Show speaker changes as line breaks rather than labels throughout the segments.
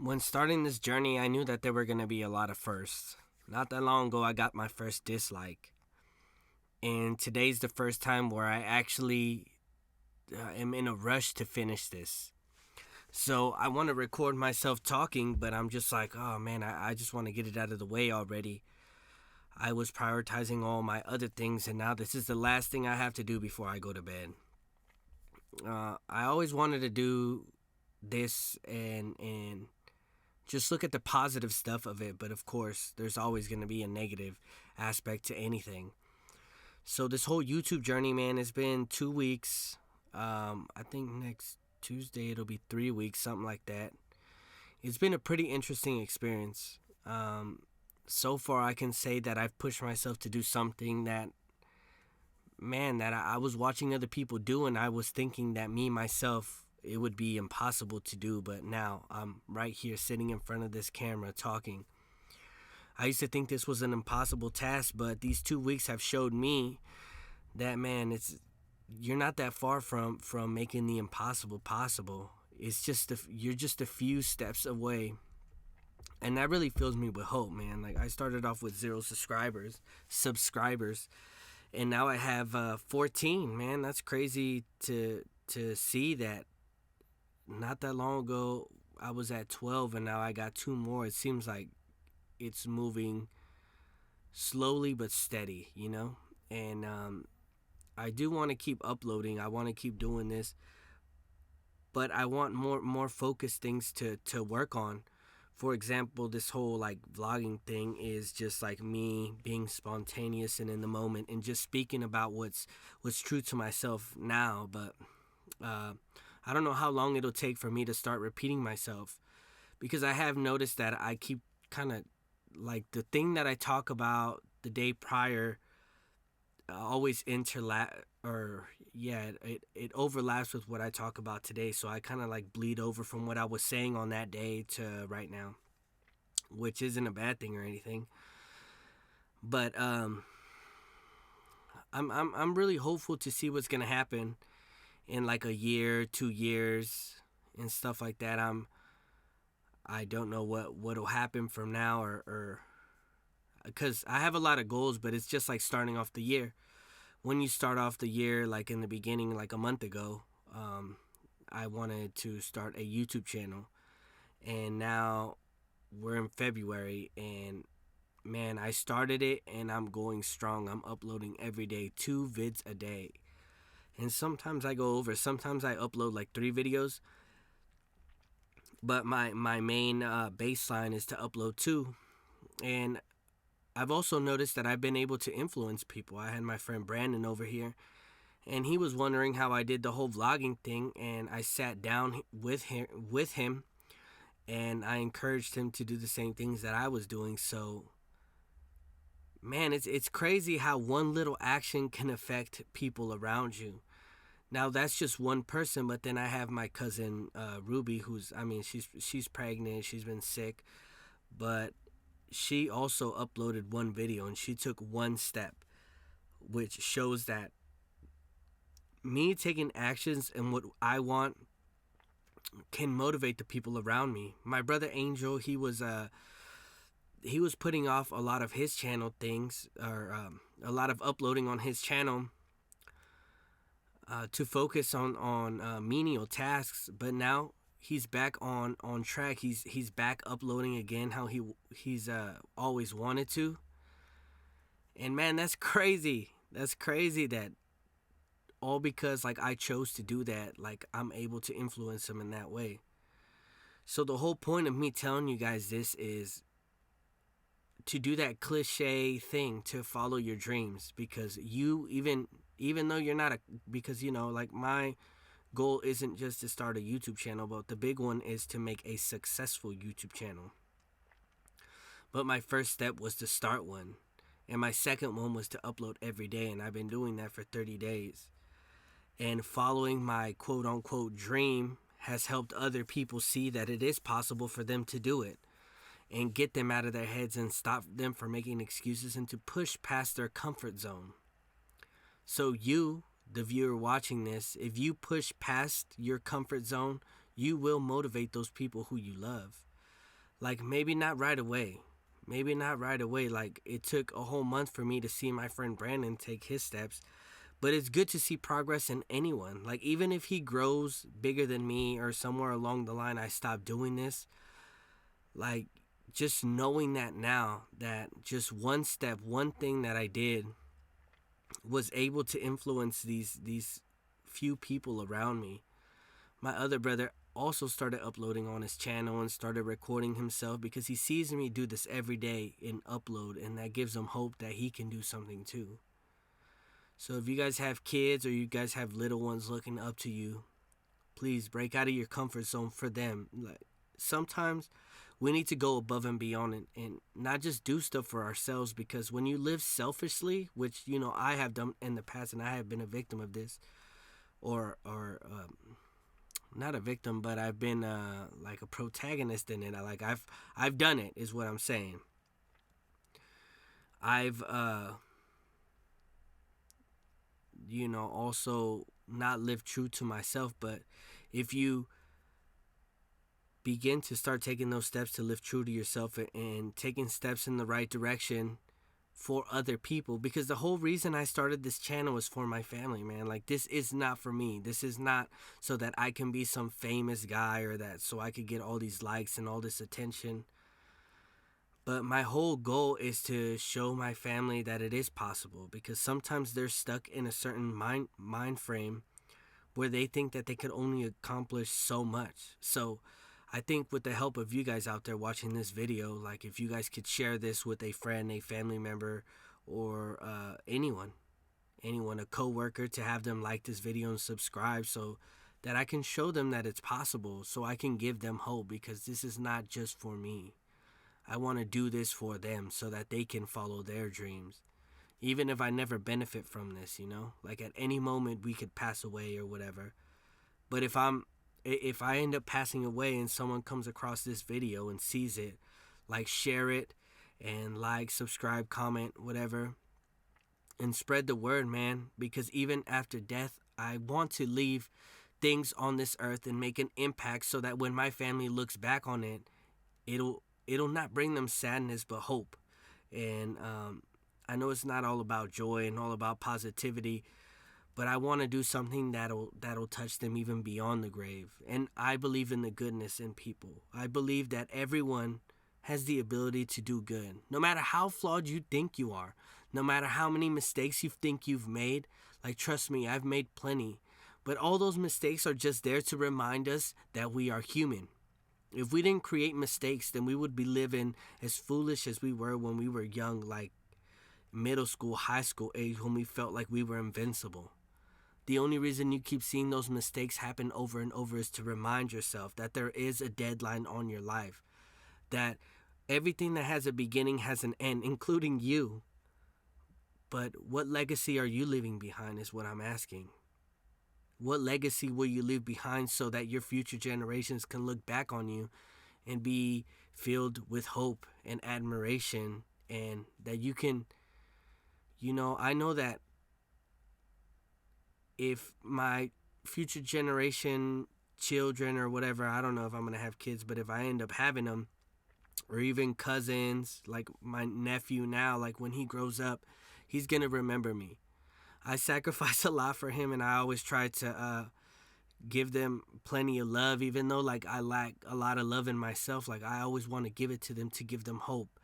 When starting this journey, I knew that there were going to be a lot of firsts. Not that long ago, I got my first dislike. And today's the first time where I actually am in a rush to finish this. So I want to record myself talking, but I'm just like, oh man, I just want to get it out of the way already. I was prioritizing all my other things, and now this is the last thing I have to do before I go to bed. I always wanted to do this and just look at the positive stuff of it, but of course, there's always going to be a negative aspect to anything. So this whole YouTube journey, man, has been 2 weeks. I think next Tuesday it'll be 3 weeks, something like that. It's been a pretty interesting experience. So far, I can say that I've pushed myself to do something that, man, that I was watching other people do, and I was thinking that me myself it would be impossible to do, but now I'm right here sitting in front of this camera talking. I used to think this was an impossible task, but these 2 weeks have showed me that, man, you're not that far from making the impossible possible. It's just you're just a few steps away, and that really fills me with hope, man. Like, I started off with 0 subscribers, and now I have 14. Man, that's crazy to see that. Not that long ago, I was at 12, and now I got two more. It seems like it's moving slowly but steady, you know? And I do want to keep uploading. I want to keep doing this, but I want more focused things to work on. For example, this whole like vlogging thing is just like me being spontaneous and in the moment and just speaking about what's true to myself now, but I don't know how long it'll take for me to start repeating myself, because I have noticed that I keep kind of like the thing that I talk about the day prior always it overlaps with what I talk about today, so I kind of like bleed over from what I was saying on that day to right now, which isn't a bad thing or anything. But I'm really hopeful to see what's gonna happen in like a year, 2 years, and stuff like that. I don't know what'll happen from now, or because I have a lot of goals, but it's just like starting off the year. When you start off the year, like in the beginning, like a month ago, I wanted to start a YouTube channel, and now we're in February, and man, I started it, and I'm going strong. I'm uploading every day, 2 vids a day. And sometimes I go over. Sometimes I upload like 3 videos. But my main baseline is to upload 2. And I've also noticed that I've been able to influence people. I had my friend Brandon over here, and he was wondering how I did the whole vlogging thing. And I sat down with him, and I encouraged him to do the same things that I was doing. So, man, it's crazy how one little action can affect people around you. Now that's just one person, but then I have my cousin Ruby, she's pregnant, she's been sick, but she also uploaded one video and she took one step, which shows that me taking actions and what I want can motivate the people around me. My brother Angel, he was putting off a lot of his channel things, or a lot of uploading on his channel, to focus on menial tasks, but now he's back on track. He's back uploading again how he's always wanted to. And man, that's crazy. That's crazy that all because like I chose to do that, like I'm able to influence him in that way. So the whole point of me telling you guys this is to do that cliche thing, to follow your dreams, because you even though you're not because like my goal isn't just to start a YouTube channel, but the big one is to make a successful YouTube channel. But my first step was to start one, and my second one was to upload every day, and I've been doing that for 30 days. And following my quote unquote dream has helped other people see that it is possible for them to do it, and get them out of their heads and stop them from making excuses and to push past their comfort zone. So you, the viewer watching this, if you push past your comfort zone, you will motivate those people who you love. Like, maybe not right away. Maybe not right away. Like, it took a whole month for me to see my friend Brandon take his steps. But it's good to see progress in anyone. Like, even if he grows bigger than me or somewhere along the line I stop doing this, like, just knowing that now, that just one step, one thing that I did was able to influence these few people around me. My other brother also started uploading on his channel and started recording himself because he sees me do this every day and upload, and that gives him hope that he can do something too. So if you guys have kids or you guys have little ones looking up to you, please break out of your comfort zone for them. Like, sometimes we need to go above and beyond and not just do stuff for ourselves, because when you live selfishly, which I have done in the past, and I have been a victim of this, or not a victim, but I've been like a protagonist in it. I've done it, is what I'm saying. I've also not lived true to myself. But if you begin to start taking those steps to live true to yourself and taking steps in the right direction for other people, because the whole reason I started this channel is for my family, man. Like, this is not for me. This is not so that I can be some famous guy, or that so I could get all these likes and all this attention. But my whole goal is to show my family that it is possible, because sometimes they're stuck in a certain mind frame where they think that they could only accomplish so much. So I think with the help of you guys out there watching this video, like, if you guys could share this with a friend, a family member, or anyone, a coworker, to have them like this video and subscribe, so that I can show them that it's possible, so I can give them hope, because this is not just for me. I want to do this for them so that they can follow their dreams. Even if I never benefit from this, like, at any moment we could pass away or whatever. But if I end up passing away and someone comes across this video and sees it, like, share it and like, subscribe, comment, whatever, and spread the word, man, because even after death, I want to leave things on this earth and make an impact, so that when my family looks back on it, it'll not bring them sadness but hope. And I know it's not all about joy and all about positivity, but I want to do something that'll touch them even beyond the grave. And I believe in the goodness in people. I believe that everyone has the ability to do good, no matter how flawed you think you are, no matter how many mistakes you think you've made. Like, trust me, I've made plenty, but all those mistakes are just there to remind us that we are human. If we didn't create mistakes, then we would be living as foolish as we were when we were young, like middle school, high school age, when we felt like we were invincible. The only reason you keep seeing those mistakes happen over and over is to remind yourself that there is a deadline on your life, that everything that has a beginning has an end, including you. But what legacy are you leaving behind is what I'm asking. What legacy will you leave behind so that your future generations can look back on you and be filled with hope and admiration, and that you can, I know that if my future generation, children or whatever, I don't know if I'm going to have kids, but if I end up having them, or even cousins, like my nephew now, like, when he grows up, he's going to remember me. I sacrifice a lot for him, and I always try to give them plenty of love, even though, like, I lack a lot of love in myself. Like, I always want to give it to them, to give them hope.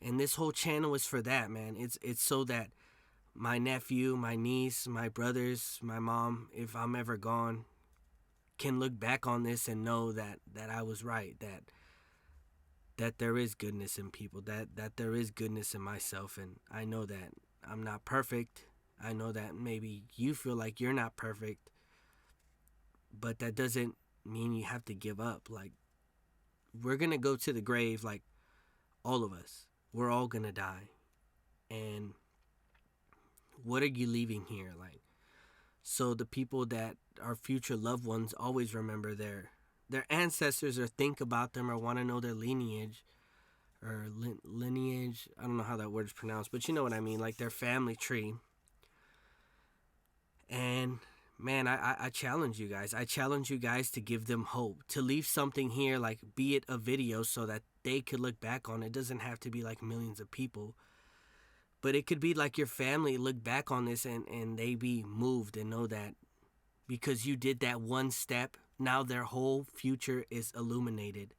And this whole channel is for that, man. It's so that my nephew, my niece, my brothers, my mom, if I'm ever gone, can look back on this and know that I was right, that there is goodness in people, that there is goodness in myself. And I know that I'm not perfect. I know that maybe you feel like you're not perfect, but that doesn't mean you have to give up. Like, we're going to go to the grave, like, all of us. We're all going to die. And what are you leaving here? Like, so the people that our future loved ones always remember their ancestors, or think about them, or want to know their lineage, or lineage. I don't know how that word is pronounced, but you know what I mean, like their family tree. And man, I challenge you guys. I challenge you guys to give them hope, to leave something here, like be it a video, so that they could look back on it. It doesn't have to be like millions of people, but it could be like your family look back on this and they be moved and know that because you did that one step, now their whole future is illuminated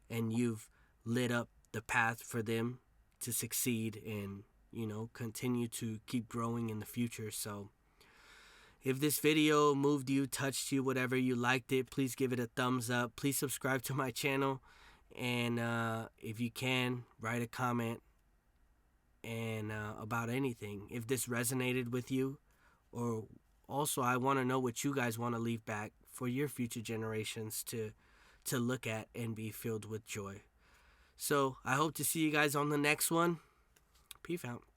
and you've lit up the path for them to succeed and, continue to keep growing in the future. So if this video moved you, touched you, whatever, you liked it, please give it a thumbs up. Please subscribe to my channel. And if you can, write a comment and about anything. If this resonated with you, or also I want to know what you guys want to leave back for your future generations to look at and be filled with joy. So I hope to see you guys on the next one. Peace out.